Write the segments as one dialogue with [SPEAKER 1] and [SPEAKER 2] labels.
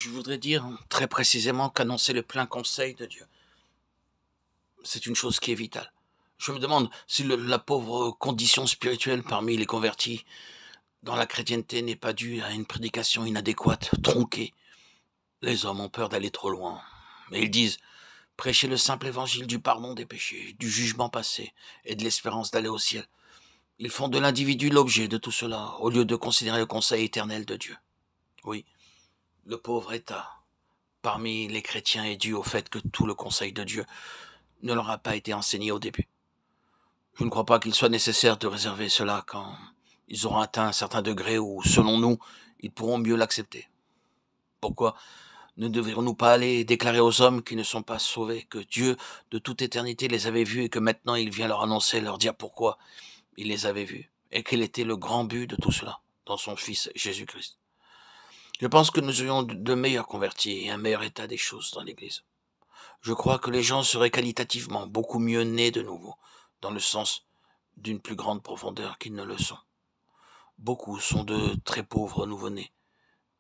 [SPEAKER 1] Je voudrais dire très précisément qu'annoncer le plein conseil de Dieu, c'est une chose qui est vitale. Je me demande si la pauvre condition spirituelle parmi les convertis dans la chrétienté n'est pas due à une prédication inadéquate, tronquée. Les hommes ont peur d'aller trop loin. Mais ils disent, prêchez le simple évangile du pardon des péchés, du jugement passé et de l'espérance d'aller au ciel. Ils font de l'individu l'objet de tout cela, au lieu de considérer le conseil éternel de Dieu. Oui, le pauvre état parmi les chrétiens est dû au fait que tout le conseil de Dieu ne leur a pas été enseigné au début. Je ne crois pas qu'il soit nécessaire de réserver cela quand ils auront atteint un certain degré où, selon nous, ils pourront mieux l'accepter. Pourquoi ne devrions-nous pas aller déclarer aux hommes qui ne sont pas sauvés que Dieu, de toute éternité, les avait vus et que maintenant il vient leur annoncer, leur dire pourquoi il les avait vus et quel était le grand but de tout cela dans son Fils Jésus-Christ. Je pense que nous aurions de meilleurs convertis et un meilleur état des choses dans l'Église. Je crois que les gens seraient qualitativement beaucoup mieux nés de nouveau, dans le sens d'une plus grande profondeur qu'ils ne le sont. Beaucoup sont de très pauvres nouveau-nés,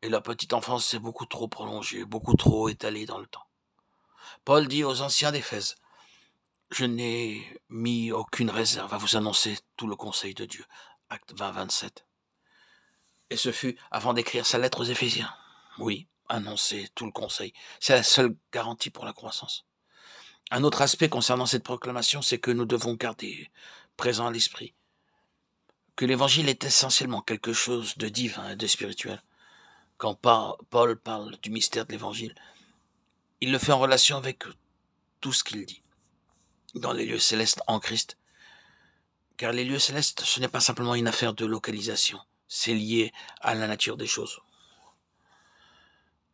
[SPEAKER 1] et leur petite enfance s'est beaucoup trop prolongée, beaucoup trop étalée dans le temps. Paul dit aux anciens d'Éphèse, « Je n'ai mis aucune réserve à vous annoncer tout le conseil de Dieu. » Acte 20, 27. Et ce fut avant d'écrire sa lettre aux Éphésiens. Oui, annoncer tout le conseil, c'est la seule garantie pour la croissance. Un autre aspect concernant cette proclamation, c'est que nous devons garder présent à l'esprit que l'évangile est essentiellement quelque chose de divin et de spirituel. Quand Paul parle du mystère de l'évangile, il le fait en relation avec tout ce qu'il dit dans les lieux célestes en Christ. Car les lieux célestes, ce n'est pas simplement une affaire de localisation, c'est lié à la nature des choses.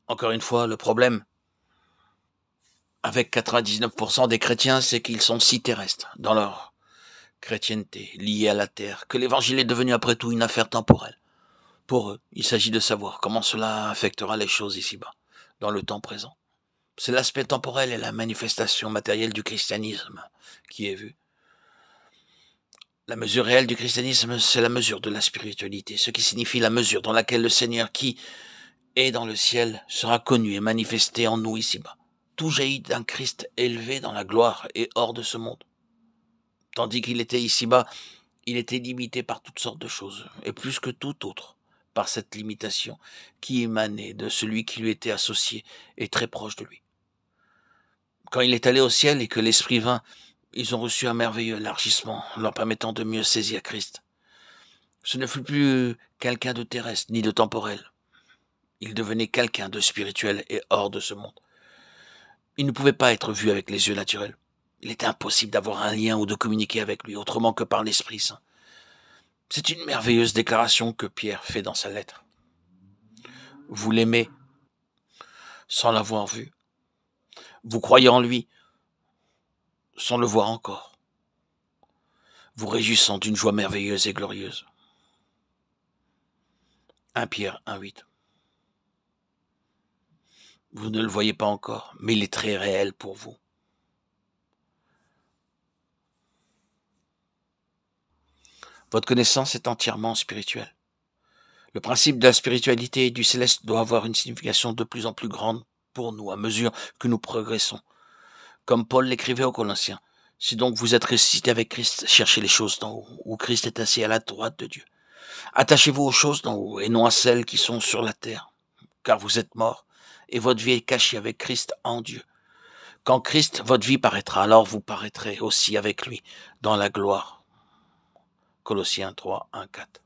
[SPEAKER 1] Encore une fois, le problème avec 99% des chrétiens, c'est qu'ils sont si terrestres dans leur chrétienté, liée à la terre, que l'évangile est devenu après tout une affaire temporelle. Pour eux, il s'agit de savoir comment cela affectera les choses ici-bas, dans le temps présent. C'est l'aspect temporel et la manifestation matérielle du christianisme qui est vu. La mesure réelle du christianisme, c'est la mesure de la spiritualité, ce qui signifie la mesure dans laquelle le Seigneur qui est dans le ciel sera connu et manifesté en nous ici-bas. Tout jaillit d'un Christ élevé dans la gloire et hors de ce monde. Tandis qu'il était ici-bas, il était limité par toutes sortes de choses, et plus que tout autre, par cette limitation qui émanait de celui qui lui était associé et très proche de lui. Quand il est allé au ciel et que l'Esprit vint, ils ont reçu un merveilleux élargissement, leur permettant de mieux saisir Christ. Ce ne fut plus quelqu'un de terrestre ni de temporel. Il devenait quelqu'un de spirituel et hors de ce monde. Il ne pouvait pas être vu avec les yeux naturels. Il était impossible d'avoir un lien ou de communiquer avec lui autrement que par l'Esprit Saint. C'est une merveilleuse déclaration que Pierre fait dans sa lettre. Vous l'aimez sans l'avoir vu. Vous croyez en lui sans le voir encore. Vous réjouissant d'une joie merveilleuse et glorieuse. 1 Pierre 1,8. Vous ne le voyez pas encore, mais il est très réel pour vous. Votre connaissance est entièrement spirituelle. Le principe de la spiritualité et du céleste doit avoir une signification de plus en plus grande pour nous à mesure que nous progressons. Comme Paul l'écrivait aux Colossiens, si donc vous êtes ressuscité avec Christ, cherchez les choses d'en haut, où Christ est assis à la droite de Dieu. Attachez-vous aux choses d'en haut et non à celles qui sont sur la terre, car vous êtes morts et votre vie est cachée avec Christ en Dieu. Quand Christ, votre vie paraîtra, alors vous paraîtrez aussi avec lui dans la gloire. Colossiens 3, 1, 4.